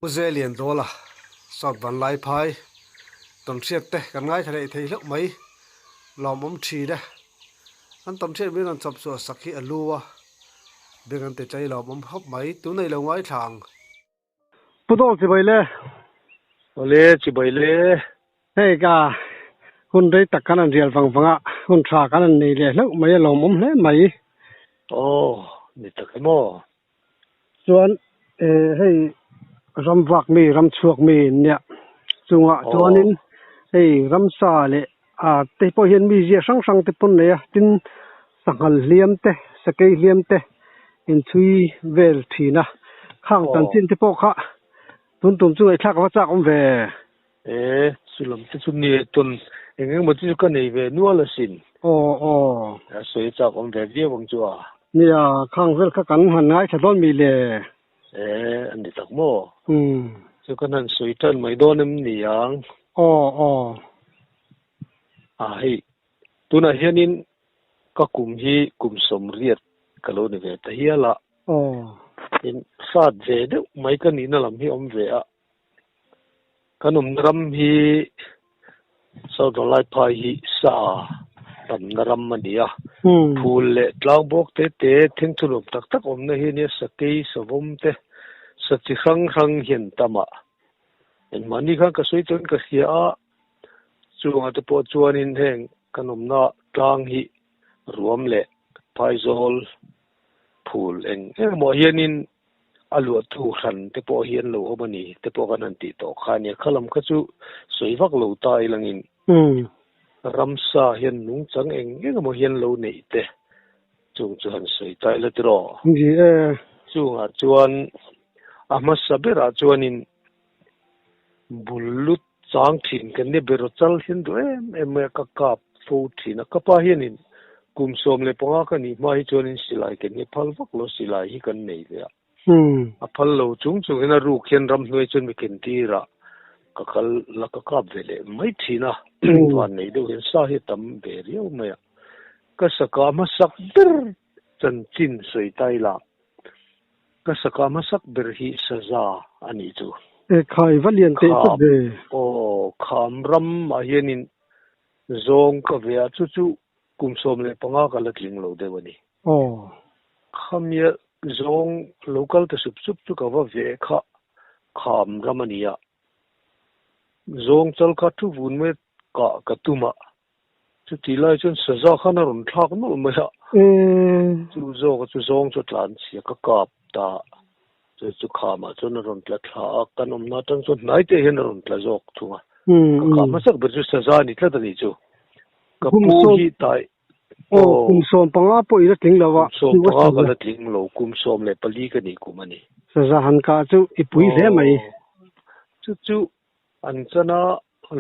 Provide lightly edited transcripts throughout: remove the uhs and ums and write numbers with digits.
Uze liền rồi là sọt vẫn lại phai tầm xiết thế cái ngay thế này thấy lúc mấy lò mắm chi đấy anh tầm xiết biết anh chập sửa sắc khi alu à biết anh tự chơi lò mắm hấp mấy túi này là ngoài thằng不懂是为了，ole chỉ bởi lẽ 那个，คนได้ตักกันเรียนฟังอ่ะคนชากันนี่เลยแล้วไม่ลงมุมเลยไม่ ohนี่ตะกมอ ส่วนให้รำวักมีรำชวกมีเนี่ยจังหวะตัวนี้ให้รำซาเลยแต่พอเห็นมีเสียสังแต่ปุ่นเนี่ยจินสังหารเลี้ยมเตะสเกยเลี้ยมเตะอินทุยเวลทีนะข้างตันจินที่พวกเขาตุนจุงไอ้ทักว่าจากอมเวสุลมที่สุดนี่ตุนเองมันที่สุดก็นี่เวนัวละสินอ๋อสวยจากอมเวเดียววังจัวเนี่ยข้างเวลข้ากันหันง่ายถ้าโดนมีเลยอันนี้ตะกมอสุกันนั้นสวยทันไม่โดนน้ำนี่ยังอ๋อให้ตัวนั้นเฮียนินก็กลุ่มฮีกลุ่มสมเรียดกะโลนี่เวแต่เฮียละเห็นฟาดเวเดไม่กันนี่นั่นลำฮีอมเวอะขนมรำฮีสาวดอลไลพายฮีซาตำนรำมันเดียพูลเล่ตลางบกเตะทิ้งทุนตักอมนะฮีเนี่ยสกีสวมเตะสติครั้งเห็นตามะเห็นมันนี่ข้างก็สวยจนก็เสียจวงอัตโปจวนินแห่งขนมน่ะกลางฮีรวมเละพายโซลพูลเองหมอเฮียนินอลัวทูขันเตปอเฮียนโลบันีเตปอกันนันติโตขานี่ขลัมขจูสวยฟักโลตายลังอินรำซาเฮียนนุ่งจังเองหมอเฮียนโลนี่เตจุงจวนสวยตายละตรอจุงจวนอามาสเบราจวนินบุลุตจางถิ่นกันเนี่ยเบรจัลเห็นด้วยเมื่อกะกับฟูถิ่นกะปะเฮียนินกุมสมเลยปงอากันนี่มาให้จวนินสิลายกันเนี่ยพัลฟักโลสิลายฮีกันนี่เลยพัลโลจุงเห็นรูเขียนรำหน่วยจนไม่เกินทีระก็คัลลักกับเวลไม่ทีนะวันนี้ดูเห็นสาเหตุตั้มเบรียวไม่ก็สกามาสักเดรจนจินสวยตายละก็สกามาสักเบรฮีสซาอันนี้จูใครว่าเรียนเตะสุดเลยขามรำมาเห็นินซงก็เวียจู่กุมสมเลยปงอากันละทิ้งโลเดวันนี้ขามเยซงโลกัลแต่สุบจู่ก็ว่าเวค่ะขามรำมันนี่ะซงจัลกัดทุบุนเมกะตุมาจู่ทีไรจนสซาขันรุนทักนู่นไม่ฮะจู่ซงจุดหลานเสียก็กลับตาจู่ขามาจนรุนละทักกันอมนาตั้งจนไหนเตะเห็นรุนละจอกทุ่งขามาสักเบอร์จู่สซานี่แค่ตอนนี้จู่กับผู้ที่ตายกุมสมปังอาปุยละทิ้งแล้ววะสมปังอากันละทิ้งโลกุมสมเลยปลีกันนี่กุมันนี่สซาหันกาจู่อีปุยเสียไหมจู่อันจะน่า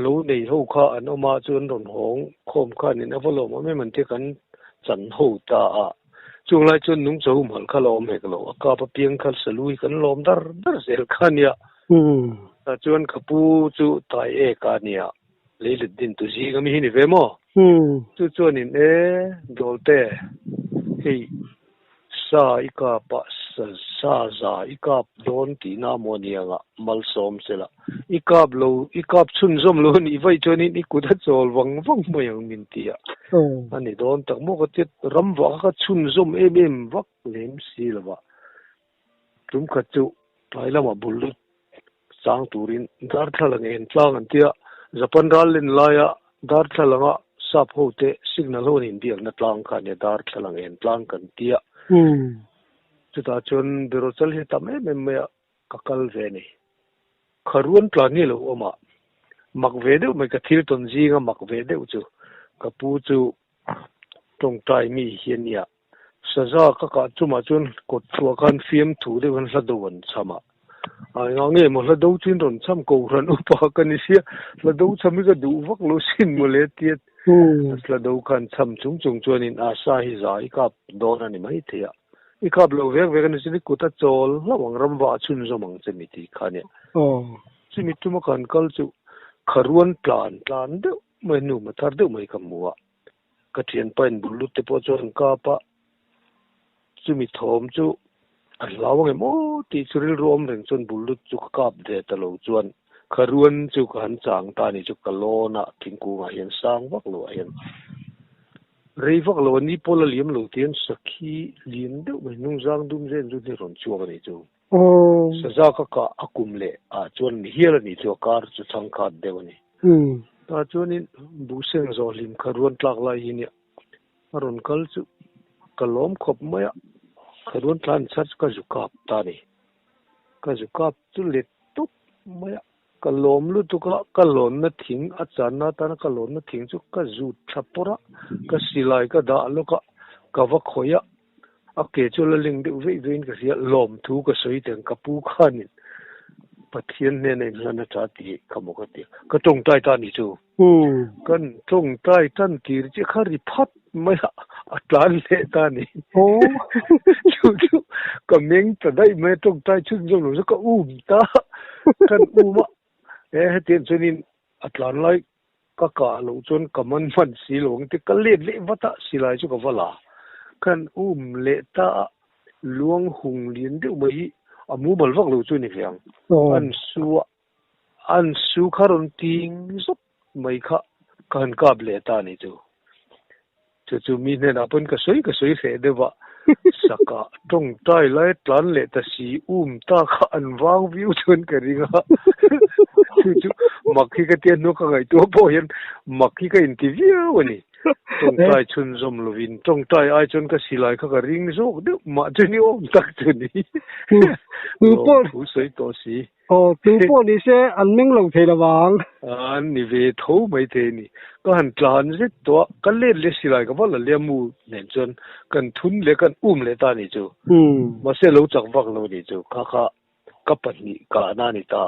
โลในหูข้าอันออกมาจนรุนหงโคมข้านี่นะพอโลมันไม่เหมือนที่กันจันหูตาช่วงไรจนนุ่งโจมหันข้าลมเหกโลกาปเพียงข้าสลุยกันลมดาร์เซลข้าเนี่ยแต่จนขบูจู่ตายกาเนี่ยเลยลดินตุซีก็มีนี่เวมอจู่นี่โดลเต้เฮ้ซาอีกาปัสซาซาอีกาโดนตีนาโมเนียงะมัลสอมเสละอีกาบโลอีกาชุนซอมโลนี่ไว้จนนี่กุดจอลวังไม่ยังมินตีอันนี้โดนตักโมกติดรำวักก็ชุนซอมเอ็มวักเลมซีละวะจุมขจุไปแล้วมาบุลุสางตูรินดาร์ทลังเอ็นฟลางอันเตียจะพันรัลลินลายดาร์ทลังอ่ะสับโฮเตสิกนัลโฮนินเดียนัดลางกันเนี่ยดาร์ทลังเอ็นฟลางกันเตียจุดอาจนเบโรซัลเฮตัมไม่กักลเวนี่ขรวนพลานี่ลูกออกมามักเวเดไม่กระทิลตนจีงมักเวเดจู่กับปูจู่ตรงใจมีเฮียนี่สซาก็กะจู่มาจนกดตัวกันฟิล์มถูได้วันละดวันซ้ำไอ้งเงี้ยมันละดูจินรอนซ้ำกูรันอุปกันนี่เสียละดูซ้ำมีก็ดูวักลุสินมาเลยเตี้ยละดูกันซ้ำจุงจวนินอาซาฮิซาอีกับโดนอันนี้ไม่เที่ยอีกครับเราเวกันนี่สิกุตัดโจลระวังรำว่าชุนสมองจะมีที่ขานี่สิมีทุกมันกัลจู่ขรวนพลานเด้อไม่หนูมาทาร์เด้อไม่ขมัวกระเทียนเป็นบุลุตเตปอจนกาปะสิมีทอมจู่ an law nge mo ti churil rom reng chon bulut chu kap de ta lo chuan kharuan chu kan chang ta ni chu kalona thingkunga hian sang vak lo hian rei vak lo ni pola liam lo tian sakhi liam deuh mai nung jang dum zen ju ni ron chuak ani chu saza ka akum le a chuan hial ani chu kar chu changkhat deuh ani ta chuan in buseng zo lim kharuan tlak lai hi ni ron kal chu kalom khop maya kharuan tlan chach ka ju kap ta ni ka ju kap chu le tup maya kalom lu tu ka kalon na thing a chan na ta na kalon na thing chu ka zu thapora ka silai ka da lo ka va khoya a ke chu la ling de ve vein ka sia lom thu ka soi teng ka pu khanin pathian ne nei na ta ti ka mo ka ti ka tong tai ta ni chu kan tong tai tan tir chi khari phat mai a tlan le ta ni chu ka meng ta dai me tong tai chu jong lo ka ta kan ma tiện cho nên atlan lai ka lo chon kaman man si long te kalet le wata silai chu ka wala kan le ta luang hung lien de mai amu bal wak lo chu ni fiang an su kharon ting zop mai kha kan kap le ta ni chu mi ne na pon ka soi fe de wa saka tong tai lai tlan le ta si ta kha an wang view chon ka ringa chu makhi ka tian no ka ngai to po hian makhi ka interview ani tong tai chun zom lovin tong tai ai chon ka silai ka ring zo de ma chuni tak chuni tu sei to si tu po ni se an meng lo the la wang an ni ve tho mai the ni ka han tlan je to ka le silai ka wala le mu nen chon kan thun le kan le ta ni chu ma se lo chak wak lo ni chu kha ka pa ni ka na ni ta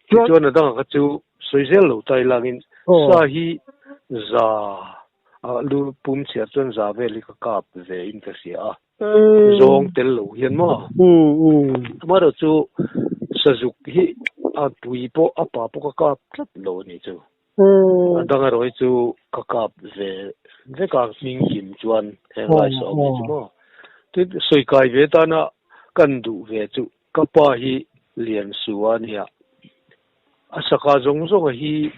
cho na dang ka chu soizel lo tai langin sa hi za lu pum sia chon za ve li ka kap ve in ka sia zong tel lo hian ma ma ro chu sajuk hi a tui po apa po ka kap tlat lo ni chu dang ro chu ka kap ve ka ming kim chuan heng lai so ni chu ma ti soi kai ve ta na kan du ve chu ka pa hi lian suania asaka zong hi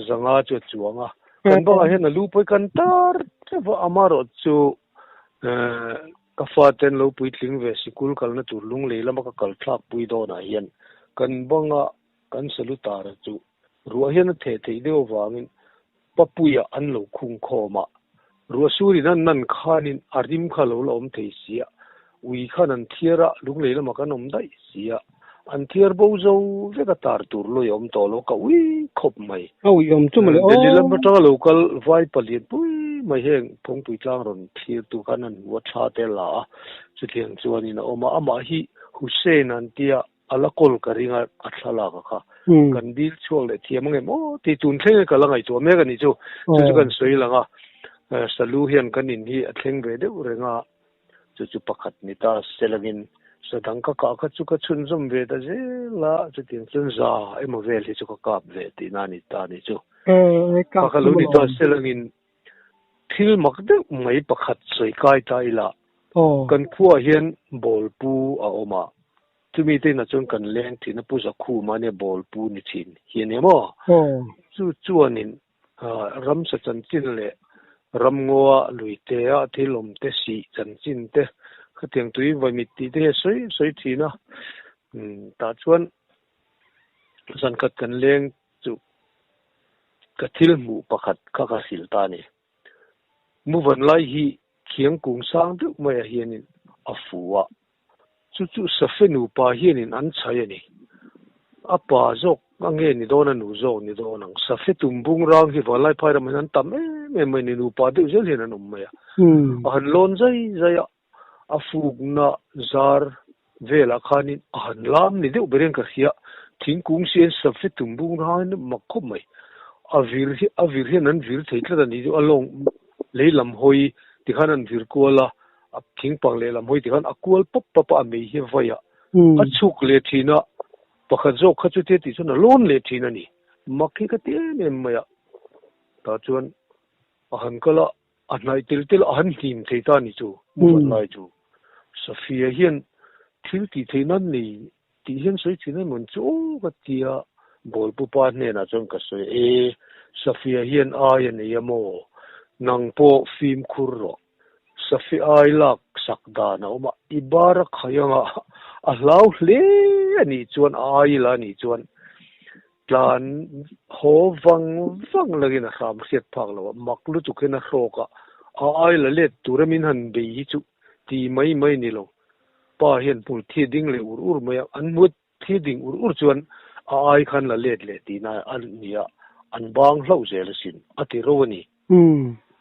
zanga chu chuanga kan ba hen lu poi kan tar wa amaro chu ka fa ten lo pui tling ve sikul kal na tur lung le lama ka kal thak pui do na hian kan banga kan salutar chu ruwa hian the deu wangin papuya an lo khung khoma ruwa suri nan khanin arim kha lo lom thei sia ui khanan thiara lung le lama kan om dai sia an thiar bo zo ve ka tar tur lo yom to lo ka ui khop mai yom chu ma le dilam ba ta local vai palit pui mai heng phong pui tlang ron thir tu kanan wa tha te la chu thiang chuani na oma ama hi Hussein an tia ala kol karinga athala ka kha kan bil chol le thiam nge mo ti tun thleng ka langai to me ka ni chu kan soi langa salu hian kan in hi athleng ve de urenga chu pakhat ni ta selagin sadang ka chu ka chun zum ve da je la chu tin chun za emo ve li chu ka kap ve ti na ni ta ni chu ka lu ni ta selagin thil mak de mai pakhat soi kai ta ila kan khuwa hian bol pu a oma tumi te na chun kan leng thi na pu za khu ma ne bol pu ni thin hian emo chuanin ram sa chan chin le ram ngoa lui te a thilom te si chan chin te khatiang tui vai mit ti te soi thina ta chuan san khat kan leng chu ka thil mu pakhat ka sil ta ni mu van lai hi khiang kung sang du mai hianin afuwa chu safenu pa hianin an chai ani apa zok ange ni dona nu zo ni donang safetum bung rang hi walai phai ram an tam me ni nu pa de zel hian an umya han lon zai afuk na zar vela khanin han lam ni de bereng ka hia thingkung sian safetum bung rang makhom mai avir hi nan vir theitla ni along leilam hoi ti khanan vir kola a thing pang leilam hoi ti khan akul pop me hi vaya achuk le thina pakhat zo khachu te ti chuna lon le thina ni makhi ka te me maya ta chuan a han kala a nai til ahan him theita ni chu mu lai chu Safia hian thil ti theinan ni ti hian soi thina mun chu ka tia bol pu pa ne na chon ka soi Safia hian ai ani amo nang po film khur ro Safi ai lak sakda na oma ibara khayanga a hlau hle ani chuan ai la ni chuan tlan ho wang lagin a ram siat phak lo maklu chu kena hloka ai la let turamin han be hi chu ti mai ni lo pa hian pul thi ding le ur mai an mut thi ding ur chuan ai khan la let le ti na an nia an bang hlau zel sin ati ro ni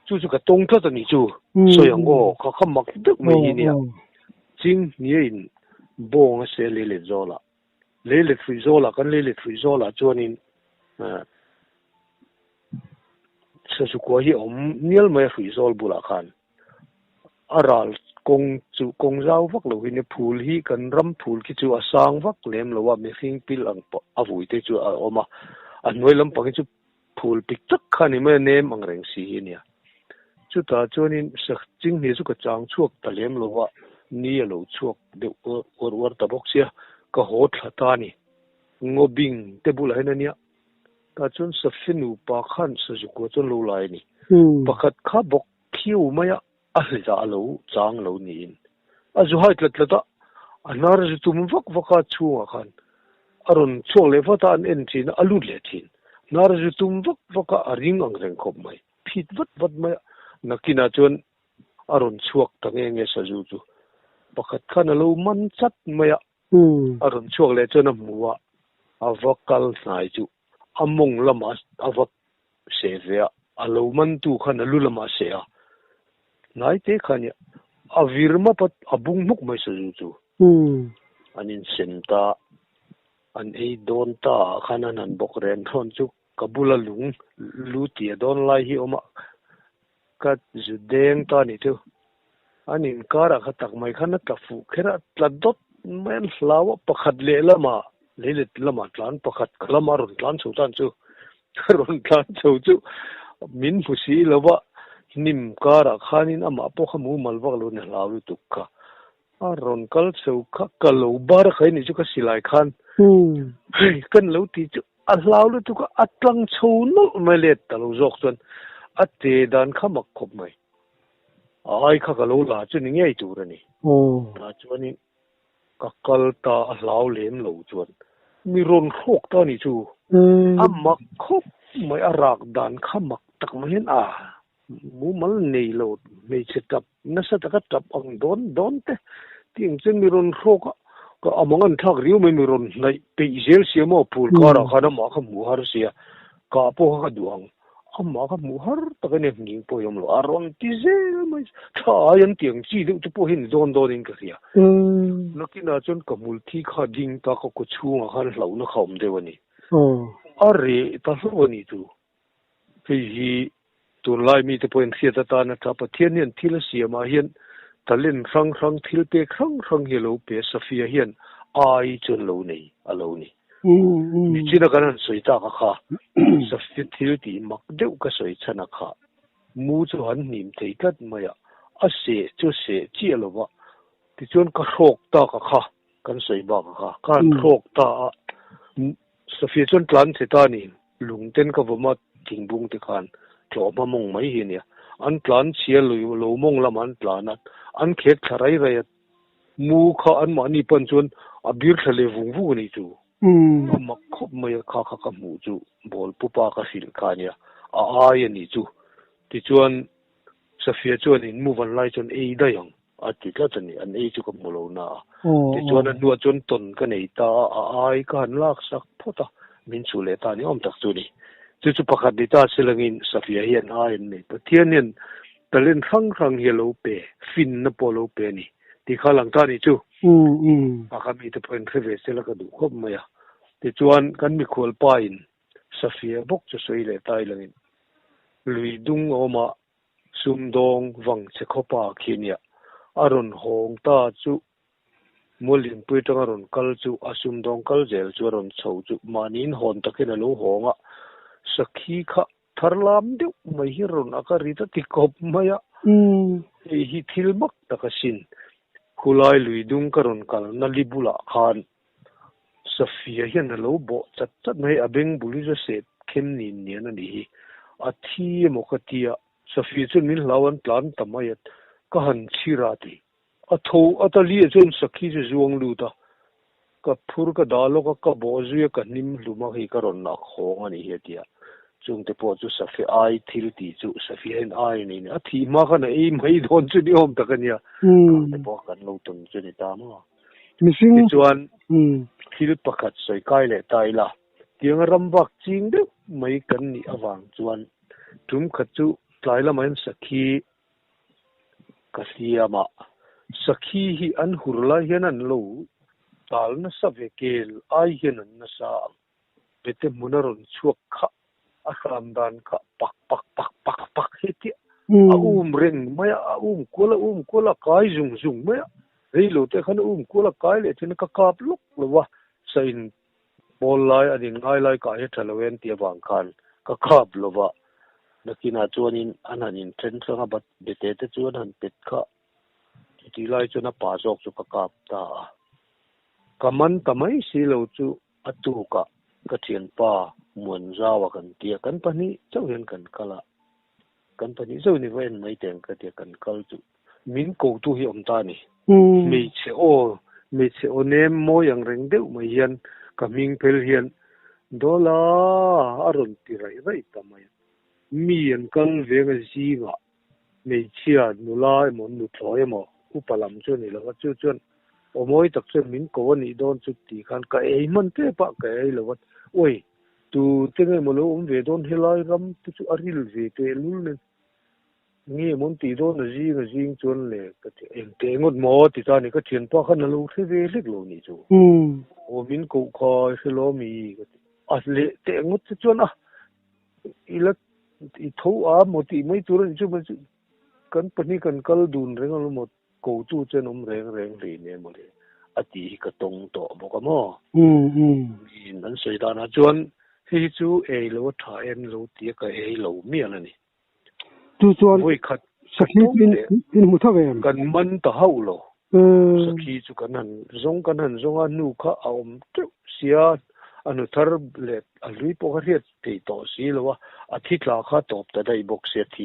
chu ka tong thla ni chu soyang o kha mak dak mai hi nia ching ni in bong a se le zola le free zola kan le free zola chuanin sa su ko hi nial mai free zol bula khan aral kong zau vak lo hin phul hi kan ram phul ki chu asang vak lem lo wa me hing pil ang avui te chu a oma an noi lam pang chu phul pik tak khani me nem ang reng si hi nia chu ta chuanin sak ching ni chu ka chang chuak ta lem lo wa ni lo chuak de or ta bok sia ka ho thla ta ni ngobing te bula hin ania ta chun sa finu pa khan sa ju ko chon lo lai ni pakhat kha bok khiu maya a hliza alo chang lo ni in a zu hai tlat anar ju tum vaka chunga khan aron chuak le vata an en chin alu le chin nar ju tum vaka aring ang reng khop mai phit vat mai nakina chon aron chuak tange sa ju chu pakhat khan alo man chat maya aron chuak le chon muwa avakal nai chu among lama avak se ve alo man tu khan alu lama se a nai te khania avirma pat abung muk mai sa ju chu anin senta an ei don ta khanan an bok ren thon chu kabula lung luti don lai hi oma ka judeng ta ni tu anin kara khatak mai khana ta fu khera tladot men hlawa pakhat le lama lelet lama tlan pakhat kalama ron tlan chu tan chu ron tlan chu min phusi lawa nim kara khanin ama po khamu malwak lo ne hlawi tukka aron kal cheu kha kalo bar khai ni chu ka silai khan kan lo ti chu a hlau lu tu ka atlang chho no melet ta lo jok chon ate dan khamak khop mai ai kha ka lo la chu ni ngei tu ra ni ta chuani ka kal ta a hlau lem lo chuan mi ron khok ta ni chu amak khop mai arak dan khamak tak mahin mu mal nei lo mei chetap nasa ta ka tap ang don te ting chen mi ron khok ka among an thak riu mai mi ron nai pe zel siamo pul kara khana ma kha mu har sia ka po kha duang amma kha mu har ta ka ne ning po yom lo aron ti zel mai tha yan tiang chi du tu po hin don in ka ria nakina chon ka mul thi kha ding ta ko chunga khan hlau na khom dewani are ta hlo ni tu hi tun lai mi te point khia ta na ta pathian hian thil sia ma hian talin rang thil pe rang hi lo pe Safia hian ai chun lo nei alo ni mi china kan soi ta ka kha Safia thil ti mak deu ka soi chana kha mu chu han nim thei kat maya a se chu se chi lo wa ti chun ka rok ta ka kha kan soi ba ka kha kan rok ta Safia chun tlan se ta ni lungten ka voma tingbung te khan tlo ma mong mai hi nia an tlan chia lo mong lam an tlan an khek tharai rai mu kha an ma ni pan chun abir thale vung ni chu ma khop mai kha ka mu chu bol pupa ka sil kha nia ai ni chu ti chuan Safia chuan in mu van lai chun ei da yang ati tla chani an ei chu ka mulo na ti chuan an nuwa chun ton ka nei ta ai kan lak sak phota min chu le ta ni om tak chu ni chu pakhat ni ta silangin Safia hian ai nei pathianin talin rang hi lo pe fin na polo pe ni ti khalang ta ni chu pakami te point khave sela ka du khop maya ti chuan kan mi khol pa in Safia bok chu soi le tai langin lui dung oma sumdong wang che khopa khinia aron hong ta chu molin pui tang aron kal chu asum dong kal zel chu aron chho chu manin hon takin alo honga sakhi kha tharlam deu mai hiron akari ta tikop maya hi thilmak takasin khulai lui dung karon kal na libula khan Safia hian lo bo chat chat mai abeng buli jo se khem ni nian ani hi a thi mokatia Safia chun min lawan plan tamayat ka han chira ti a tho atali chun sakhi je zuang lu ta ka phur ka dalo ka bo zuya ka nim luma hi karon na khong ani hi tia chung te po chu Safia ai thil ti chu Safia in ai ni a thi ma kana ei mai don chu ni om ta kania te po kan lo tun chu ni ta ma missing chuan thil pakhat soi kai le tai la tiang rambak ching de mai kan ni awang chuan tum khat chu tlai la main sakhi kasiama sakhi hi an hurla hian an lo tal na savekel ai hian an na sa bete munaron chuak kha a khamdan kha pak heti a reng maya a kola kai zung maya rei lo te khan kola kai le tin ka kap luk lowa sain bol lai ani ngai lai ka he thalawen ti awang khan ka kap lowa nakina chuanin ananin tren thanga bat bete te chuan han pet kha ti lai chuna pa jok chu ka kap ta kaman tamai si lo chu atu ka thian pa muan zawa kan tia kan pani chau hian kan kala kan pani zo ni wen mai teng ka tia kan kal chu min ko tu hi om ta ni mi che o nem mo yang reng deuh mai hian ka ming pel hian dola aron ti rai tamai mi an kal venga jiwa mei chia nula mon nu thloi mo upalam chu ni lo chu chuan omoi tak chen min ko ni don chu ti khan ka ei man te pa ka ei lo oi tu tenge mo lo ve don helai ram tu chu aril ve te lul ne ngi mon ti don na jing chuan le ka te eng te ngot mo ti ta ni ka thian pa khan lo the ve lek lo ni chu o min ko khoi helo mi a le te ngot chu chuan a ila i tho a mo ti mai tur ni chu kan pani kan kal dun reng lo mo ko chu chen reng ri ne mo le ati ka tong to bo ka mo in nan sei da na chuan hi chu ei lo tha en lo ti ka ei lo mi an ni tu chuan voi khat sakhi in mu thawen kan man ta hau lo sakhi chu kan han zong a nu kha a om tu sia anu thar le a lui po riat te to si lo wa a thi tla kha top ta dai box se thi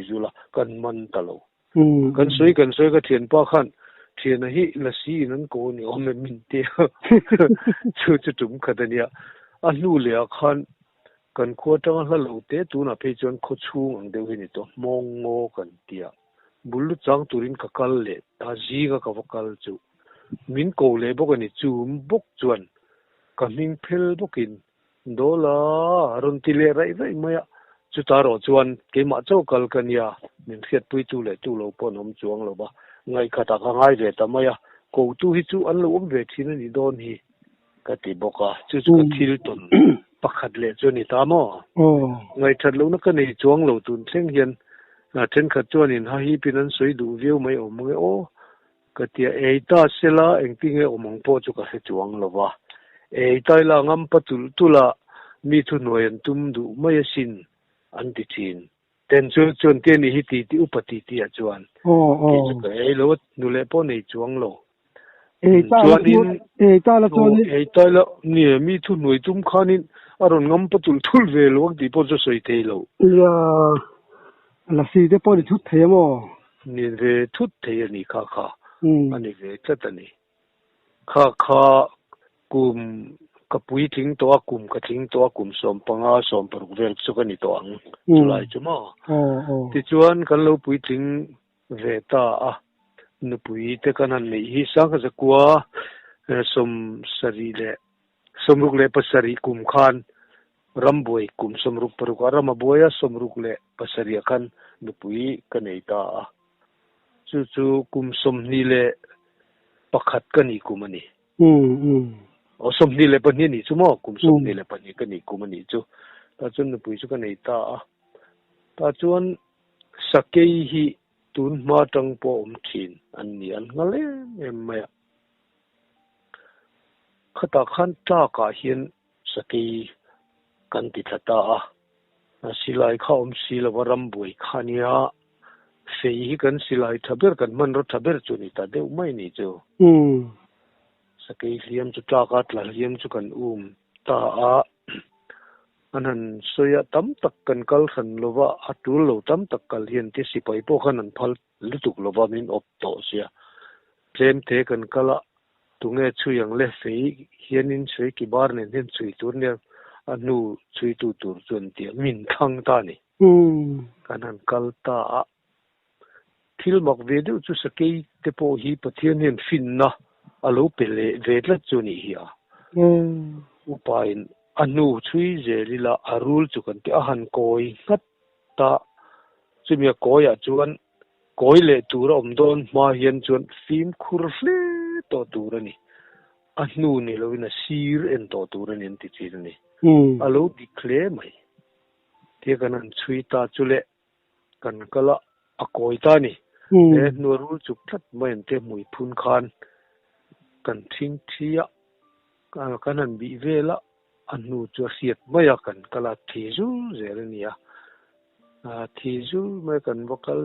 chu la kan man ta lo kan soi ka thian pa khan thian hi la si nan ko ni om min te chu tum khadania a nu le a khan kan kho tang la lo te tu na pe chon kho chung ang deu ni to mong ngo kan tia bulu chang turin ka kal le ta ji ka vakal chu min ko le bo ni chum bok chuan ka ming phel bokin dola ron ti le rai maya chu ta ro chuan ke ma chau kal kania min khiat pui tu le tu lo pon om chuang lo ba ngai khata ka ngai ve ta maya ko tu hi chu an lo om ve thin ni don hi ka ti boka chu ka thil ton pakhat le chu ni ta mo ngai that lo na ka nei chuang lo tun thleng hian na then khat chuan in ha hi pinan soi du view mai om nge o ka tia ei ta sela engti nge omong po chu ka he chuang lo wa ei tai la ngam patul tula mi thu noyan tum du mai sin an ti thin ten chuan te ni hi ti upati ti a chuan ki chu ka ei lo nu le po nei chuang lo ei ta la ni mi thu noi tum khanin aron ngam patul thul ve lo di po jo soi te lo ya la si de po di thut the mo ni ve thut the ni kha ani ve chatani kha kum kapui thing to kum ka thing to kum som panga som paruk vel chu ka ni to ang chulai chuma ti chuan kan lo pui thing ve ta a nu pui te kan an nei hi sang ka zakwa som sari le somruk le pasari kum khan ramboi kum somruk paruk arama boya somruk le pasari khan nu pui ka nei ta a chu kum som ni le pakhat ka ni kumani o som ni le pani ni chu mo kum som ni le pani ka ni kumani chu ta chun nu pui chu ka nei ta chuan sakei hi tun ma tang po om thin an ni an ngale em maya khata khan ta ka hian sakei kan ti thata a silai kha om sila waram boi khania fei kan silai thaber kan man ro thaber chu ni ta deu mai ni chu sakai liam chu ta ka tla liam chu kan ta a anan soya tam tak kan kal khan lova atul lo tam tak kal hian ti sipai po khan an phal lutuk lova min op to sia tlem the kan kala tunge chu yang le fei hian in chui ki bar nen hen chui tur ne anu chui tu tur chun ti min thang ta ni kanan kal ta thil mak ve du chu sakai te po hi pathian hen fin na alo pele ve tla chu ni hi a upain anu chui je lila arul chu kan ti a han koi ngat ta chumia koya chuan koi le tur om don ma hian chuan fim khur hle to tur ani anu ni lovina sir en to tur ani ti chi ni alo declare mai te kanan chui ta chule kan kala a koi ta ni e norul chu that mai te mui phun khan kan thing thia kanan bi vela anu chu siat maya kan kala thizu zelania thizu mai kan vocal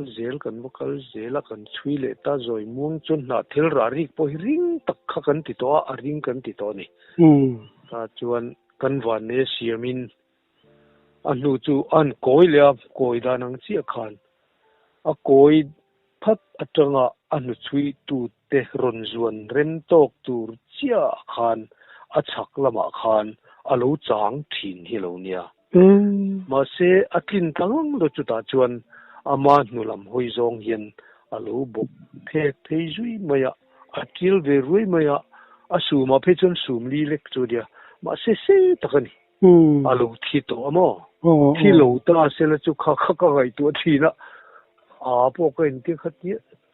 zela kan chui le ta zoi muang chun na thil ra ri po ring tak kha kan ti to a ring kan ti to ni ta chuan kan van ne siamin anu chu an koi le koi da nang chi khan a koi phat atanga anu chui tu te ron zuan ren tok tur chia khan a chak lama khan alo chang thin hi lo nia ma se akin tang lo chu ta chuan ama nulam hoi zong hian alo bok phek thei zui maya atil ve rui maya asu ma phe chon sum li lek chu dia ma se takani alo thi to amo thi lo ta se la chu kha ka gai tu thi na a po ka in ti khati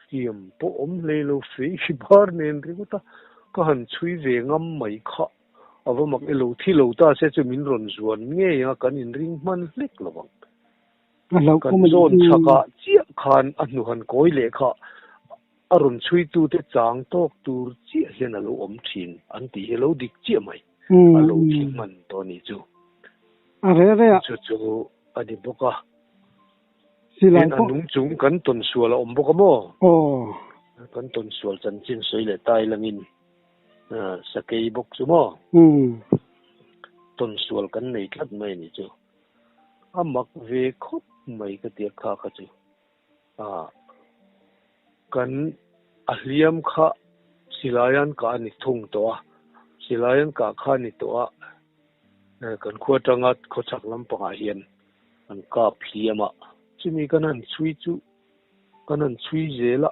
siam po om le lo fi bar nen ri ta ka han chui ve ngam mai kha ava mak elo thi lo ta se chu min ron zuan nge ya kan in ring man lek lawang kan zon chaka chia khan anu han koi le kha arun chui tu te chang tok tur chia hian alo om thin an ti hello dik chia mai alo thing man to ni chu are chu ani boka silai ko anung chung kan ton sual om boka mo kan ton sual chan chin soi le tai langin sakei bok chu mo ton sual kan nei tlat mai ni chu amak ve khop mai ka te kha chu kan ahliam kha silayan ka ni thung to silayan ka kha ni to kan khuatanga khochak lam panga hian an ka phiama chumi kanan chui zela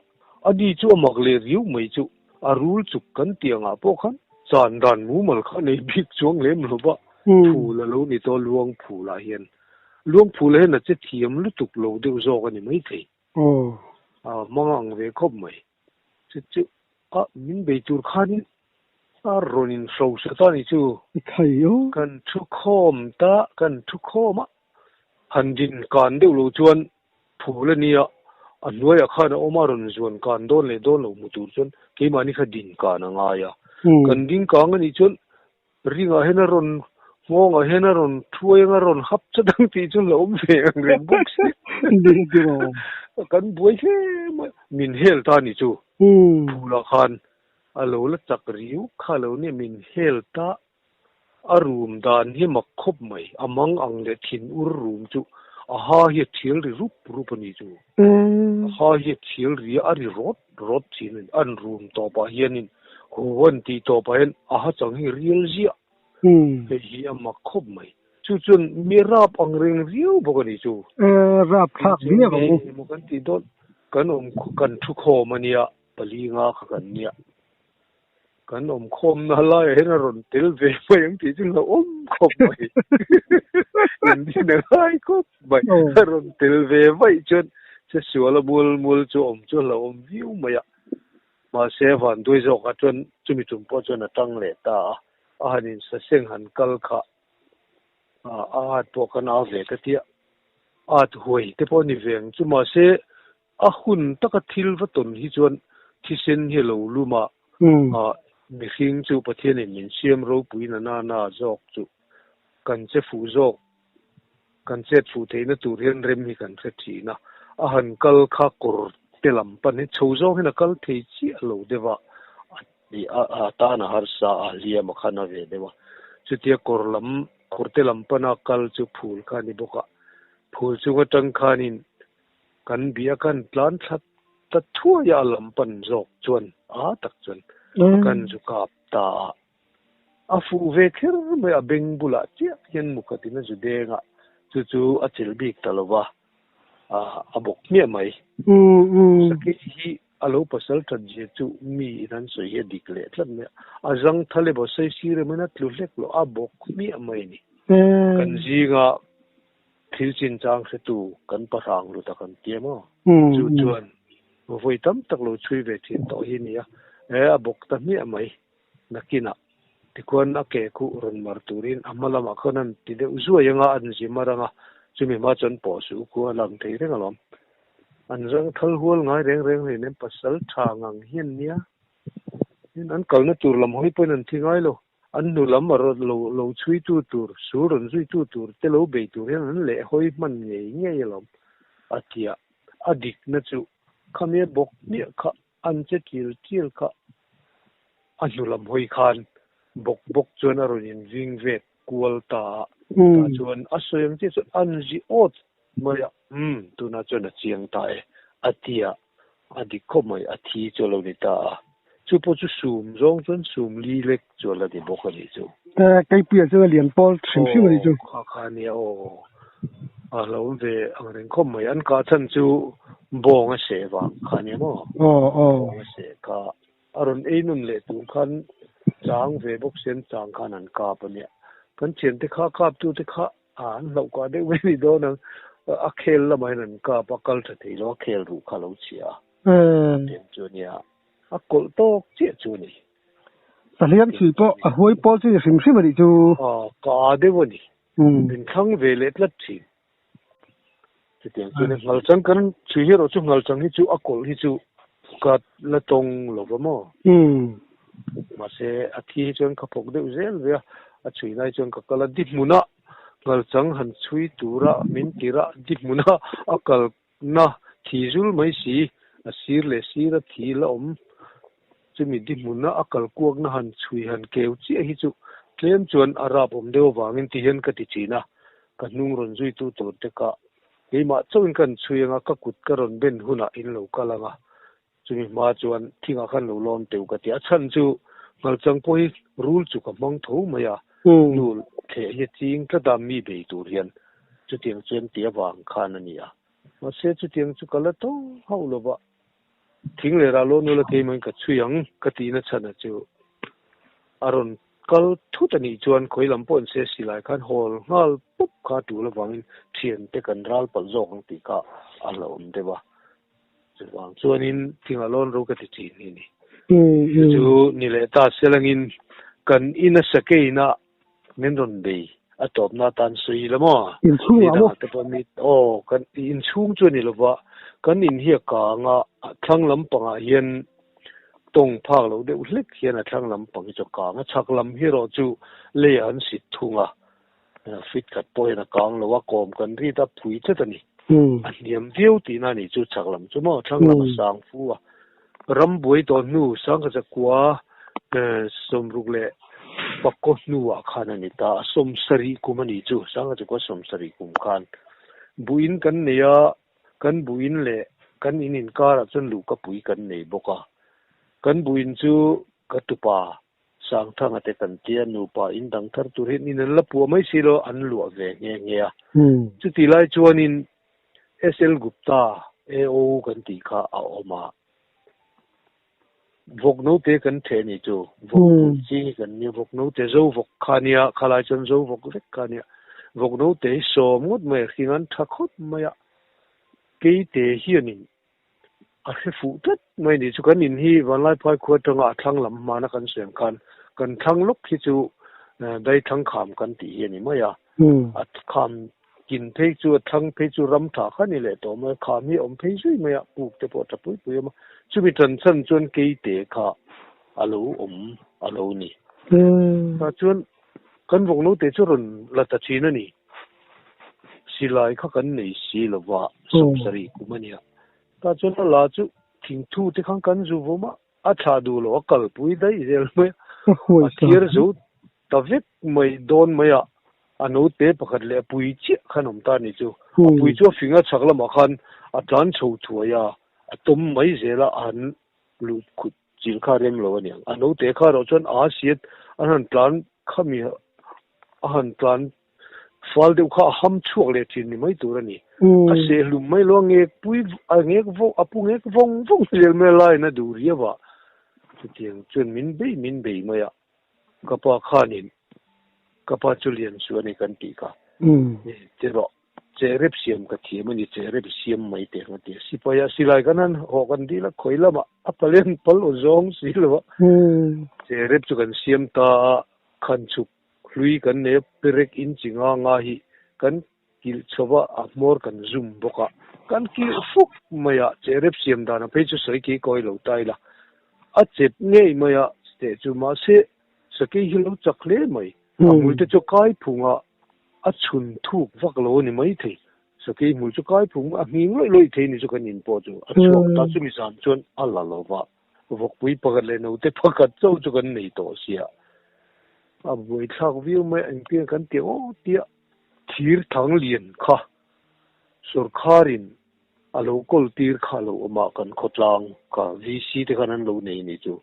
adi chu amak le riu mai chu arul chu kan tianga po khan chan dan mu mal kha nei bik chuang lem lo ba phula lo ni to luang phula hian luang phula hen na che thiam lu tuk lo deu zo ka ni mai thei mangang ve khop mai chu min be tur khan ronin so sa ta ni chu khayo kan thu khoma handin kan deu lo chuan phula nia anwaya khana omaron zuan kan don le don lo mutur chun ke mani kha din kan anga ya kan ding kang ani chun ringa henaron ngonga henaron thuenga ron hap chadang ti chun lo ve angren box ding diro kan buai he min hel ta ni chu phula khan alo la chakriu khalo ni min hel ta arum dan hi makhop mai amang ang le thin ur rum chu aha hi thil ri rup ani chu aha hi thil ri ari rot thin an room to pa hianin huan ti to pa hen aha chang hi real zia he hi ama khop mai chu chun mirap ang reng riu bokani chu rap thak ni ba mo kan ti don kan kan thu kho mania pali nga kha kan nia kan khom na la hen ron tel ve mai ang ti chung la khom mai ni na hai ko mai ron tel ve mai chun se suala mul chu chu la view maya ma se van doi zo ka chun chumi tum po chun atang le ta ahanin sa seng han kal kha to kan a ve ka tia huai te po ni veng chu ma se a hun taka thil va ton hi chuan thisen hi lo luma mi hing chu pathian in min siam ro puina na jok chu kan che fu jok kan che fu theina tur hian rem hi kan kha thina han kal kha kur telam pan ni chozong hena kal thei chi lo dewa di ta na har sa alia ma khana ve dewa chutia korlam kurtelam pana kal chu phul kha ni boka phul chu ga tang khanin kan bia kan tlan that ta thua ya lam pan jok chuan tak chuan kan chu kap ta afu ve kher me a beng bula chia yen mukatina ju denga chu achil bik talowa abok mi mai saki hi alo pasal tan je chu mi ran so ye dikle tlan me azang thale bo sei sire mena tlulek lo abok mi mai ni kan jinga thil chin chang se tu kan parang lu ta kan tiemo chu chuan voi tam tak lo chui ve thin to hi ni abok ta mi mai nakina tikon ake ku ron mar turin amalama khonan tide uzua yanga an jimaranga chumi ma chon po su ku lang thei rengalom an rang thal hual ngai reng he nem pasal thangang hian nia in an kalna tur lam hoi pon an thingai lo an nu lam mar lo chui tu tur su ron zui tu tur te lo be tur an le hoi man nge lom atia adik na chu khamye bok ni kha an che kil kha an nu lam hoi khan bok chuan a ronin ving ve kual ta chuan a soyang che chu an ji ot maya tuna chuan a chiang ta atia adi khomai athi cholo ni ta chu po chu sum zong chuan sum li lek chola di bok ani chu kai pia chu lian pol thim ni chu kha ni a lo ve ang reng khomai an ka chan chu bong a se wa kha ni mo bong a se ka aron einun le tu khan chang ve bok sen chang khan an ka pa ne kan chen te kha kap tu te kha an lo ka de we ni do na a khel la mai nan ka pa kal tha thei lo khel ru kha lo chia tem chu nia a kol to che chu ni saliam chi po a hoi po chi sim ni chu ka de wo ni bin khang ve le tlat chi che tem chu ne ngal chang kan chi hero chu ngal chang hi chu a kol hi chu ka la tong lo ba mo mà sẽ khi chuyện khắc phục được dễ rồi à chuyện này chuyện các cái đi muốn á ngal chẳng hẳn suy tu ra min ti ra đi muốn á à cái na thì zul mấy xí à xí lệ xí ra thì là chứ mình đi muốn á à cái cuộc na hẳn suy hẳn kêu chỉ hi chú claim chuyện Arab đều vang in ti hiền cái ti na cái nung ron duy tu tu te ka cái mà cho in kan suy nga các cút cái ron ben huna in lo ka la nga chumi ma chuan thinga khan lo lom teu ka tia chan chu ngal chang poi rule chu ka mong tho maya nul the hi ching ka dam mi be tur hian chu tiang chen tia wang khan ania ma se chu tiang chu kala to hau lo ba thing le ra lo nu la ke man ka chuyang ka ti na chana chu aron kal thu ta ni chuan khoi lam pon se silai khan hol ngal pup kha tu la wangin thian te kan ral pal zong ti ka ala de ba wang chuan in thing alon ro ka ti chi ni chu ni le ta selangin kan ina sakeina men ron be atop na tan sui lamo in chung amo ta pa mi kan in chung chu ni lowa kan in hi ka nga thlang lam panga hian tong phak lo de ulek hian a thlang lam pang chu ka nga chak lam hi ro chu le an sit thunga fit khat poi na kang lo wa kom kan ri ta phui cha tani an niam diu ti na ni chu chak lam chu mo thlang lam sang fu a ram boi to nu sang ka kwa som ruk le pakko nu wa khana ni ta som sari kumani chu sang ka kwa som sari kum khan buin kan neya kan buin le kan inin kara chun lu ka pui kan nei boka kan buin chu ka tupa sang thang ate kan tia nu pa in dang thar tur hin in la pu mai silo an lu ve nge ya chu ti lai chuanin SL Gupta AO kan ti kha a oma vok no te kan the ni chu vok chi kan ni vok no te zo vok khania khala chon zo vok lek khania vok no te so mut me khingan thakot maya ke te hianin a he fu tat mai ni chu kan in hi van lai phai khuat tanga thlang lam ma na kan sem khan kan thang luk hi chu dai thang kham kan ti hiani maya at kham kin phei chu thang phei chu ram tha khani le to ma kham hi om phei zui maya puk te po ta pui pui ma chu mi tan chan chuan ke te kha alo alo ni ta chuan kan vok no te chu ron la ta china ni silai kha kan nei si lova subsari kumania ta chon la chu thing thu te khang kan zu voma a tha du lo kal pui dai zel me a tier zo ta vek mai don maya anu te pakhat le pui chi khanom ta ni chu pui chu finga chakla ma khan a tlan chho thuaya a tum mai zela an lu khut chil kha rem lo ani anu te kha ro chon a siat an tlan khami han tlan fal deuh kha ham chuak le thin ni mai tur ani a se lum mai lo nge pui a nge vo apu nge vong lel me lai na du riawa tiang chun min be maya kapa khanin kapa chulian suani kan ti ka te ro che rep siam ka thi mani che rep siam mai te nga te sipaya silai kanan ho kan di la khoila ma apalen pal o zong silwa che rep chu kan siam ta khan chu lui kan ne perek in chinga nga hi kan kil chowa amor kan zoom boka kan ki fuk maya che rep siam da na pe chu soi ki koi lo tai la a chep nge maya te chu ma se saki hilo chakle mai amul te chu kai phunga a chun thuk vak lo ni mai thei saki mul chu kai phung a nging loi thei ni chu kan in po chu a chu ta chu mi san chon alla lo wa vok pui pagat le no te pagat chau chu kan nei to sia a boi thak view mai an pia kan ti o tia thir thang lien kha sarkarin a local tir kha lo ma kan khotlang ka vc te kan an lo nei ni chu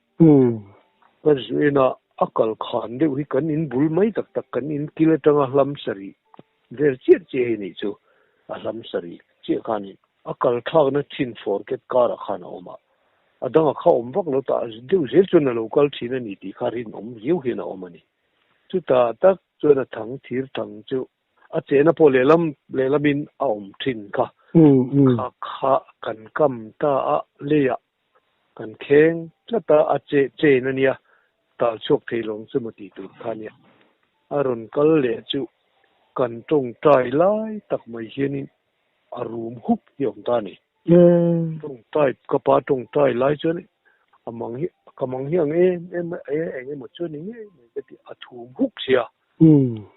kan zuina akal khan de wi kan in bul mai tak tak kan in kilatanga hlam sari ver che ni chu a hlam sari che khan akal thak na thin for ket kara khana oma adanga kha om vak lo ta deu zel chuna local thina ni ti kharin om riu hina omani chu ta tak chuna thang thir thang chu a chena po lelamin a om thin kha kha kan kam ta a leya kan kheng ta a che na nia tal chok theilong chumati tu khania aron kal le chu kan tong tai lai tak mai hianin a room hup yom ta ni tong tai ka pa tong tai lai chani kamang hiang em mo chani nge ke ti a thum huk sia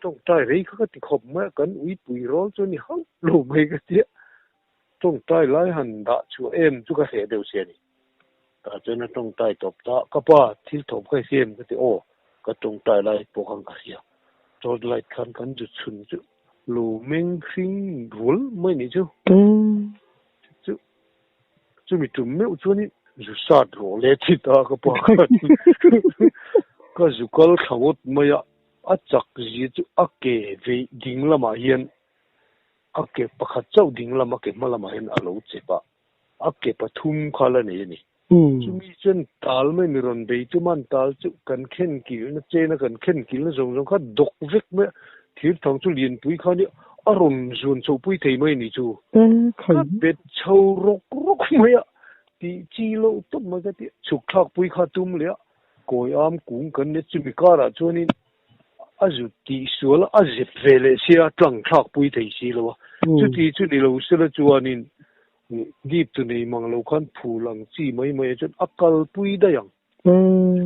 tong tai rei kha ti khop ma kan ui pui rol chani hau lo mai ka ti tong tai lai han da chu em chu ka he deu sia ni ta chana tong tai top ta ka pa thil thop khai sem ka ti o ka tong tai lai po khang ka sia tod lai kan ju chun chu lu meng khing rul mai ni chu chu mi tum me chu ni ju sa ro le thi ta ka pa ka ju kal khawot maya a chak ji chu a ke ve ding lama hian a ke pakhat chau ding lama ke malama hian a lo chepa a ke pathum khala nei ni chu mi chen tal mai mi ron be chu man tal chu kan khen kil na che na kan khen kil na zong kha dok vek me thir thang chu lien pui kha ni a ron zun chau pui thei mai ni chu bet chau rok maya ti chi lo tum ma ga ti chuk thak pui kha tum le koi am kung kan ne chu mi kara chuani a zu ti sual a zep vele sia tlang thak pui thei si lo chu ti chu ni lo se la chuanin deep tu nei mang lo khan phulang chi mai chon akal pui da yang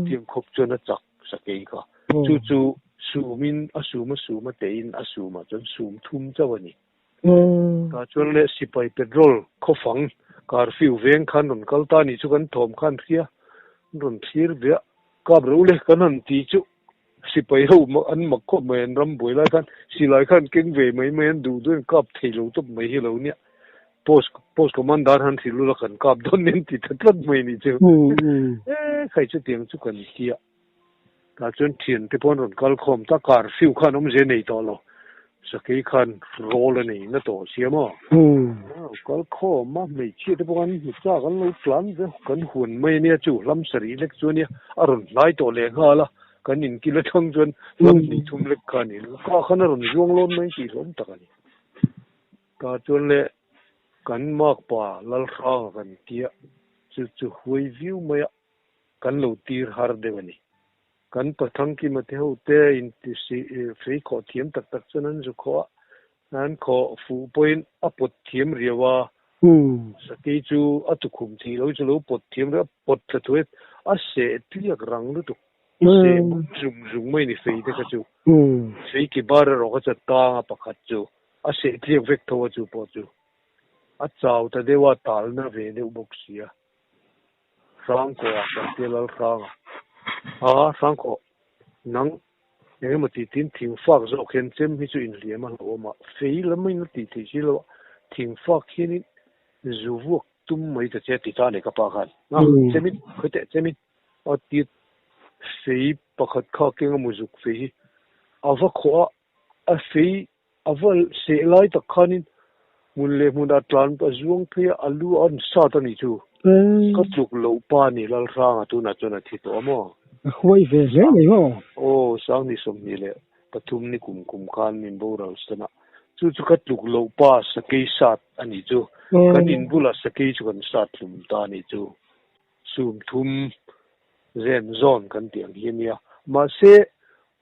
tiang khop chona chak sakei ka chu sumin asuma tein asuma chon sum thum chawani ka chon le sipai petrol khofang kar fiu veng khan ron kalta ni chu kan thom khan khia ron thir bia kab ro le kanan ti chu sipai ho an mak kho men ram boila khan silai khan keng ve mai men du dun kap theilo top mai hi lo nia post commander han thilu la kan kap don nen ti thatlat mai ni chu khai chu tiang chu kan tia ka chon thien te pon ron kal khom ta kar fiu khan om je nei to lo sakei khan rol ani na to siama kal khom ma mei chi te pon mi cha kan lo plan je kan hun mai ne chu lam sari lek chu ni aron lai to le nga la kan in kila thang chon lam ni thum lek khan ni ka khan ron yong lon mai ti rom ta kan ka chon le kan mak pa lal kha kan tia chu hui view maya kan lo tir har devani kan pathang ki mathe hote in ti si free kho thiam tak chanan zu kho nan kho fu point apot thiam riwa saki chu atukhum thi lo chu lo pot thiam ra pot tha thuet a se tiak rang lu tu se zum mai ni fei de ka chu fei ki bar ro ka cha ta pakhat chu a se tiak vek tho chu po chu chào ta dewa tal na ve de bok sia sang ko kan telal sang sang ko nang ne ma ti tin thing fak zo khen chem hi chu in liam an o ma fei lamai na ti thi lo thing fak hin zuwuk tum mai ta che ti ta ne ka pa khan na chemin khote chemin a ti fei pakhat kha ke muzuk fei ava kho a fei aval se lai ta khanin mun le mun atlan pa zuang phia alu an sa ta ni chu ka tuk lo pa ni lal rang tu na chona thi to mo hoi ve le ni ho o sang ni som ni le pathum ni kum khan min bo ral sana chu ka tuk lo pa sakei sat ani chu kan in bula sakei chu kan sat thum ta ni chu sum thum zen zon kan tiang hiania ma se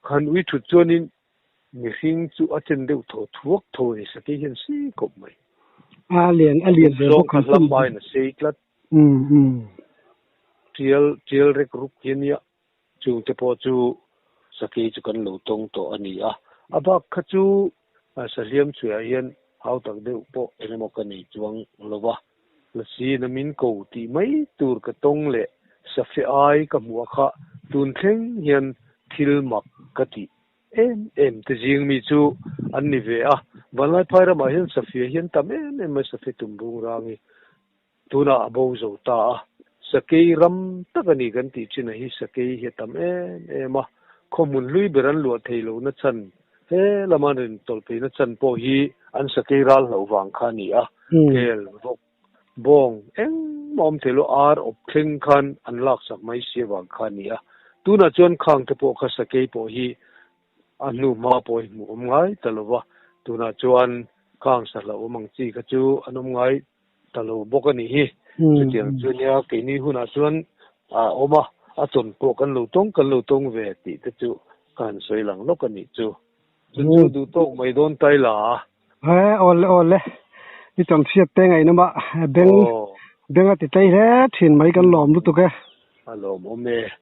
khan wi thu chonin mi hing chu achen deuh tho thuak tho ni sakei hian si kop mai alien de so kan lambai na sei klat tiel rek rup hiania chu te po chu sakei chu kan lo tong to ani aba kha chu saliam chu hian hau tak deuh po enemo kan ni chuang lowa la si na min ko ti mai tur ka tong le safi ai ka mu kha tun thleng hian thil mak ka ti em te jing mi chu an ni ve balai phaira ma hian safi hian tam em safi tum bung rangi tuna abo zo ta sakei ram takani kan ti china hi sakei he tam ema khomun lui beran lo theilo na chan he lamanin tolpe na chan po hi an sakei ral lo wang khani kel bok bong mom thelo ar op thing khan an lak sak mai se wang khani tuna chon khang te po kha sakei po hi anu ma po mu ngai talowa tuna chuan khang sa lo mang chi kha chu anom ngai talo bokani hi chuan chunia ke ni huna chuan oma chon po kan lo tong ve ti te chu kan soi lang lokani chu chu du to mai don tai la ole ni chon siat te ngai na ma beng ati tai he thin mai kan lom lu tu ke alo mo me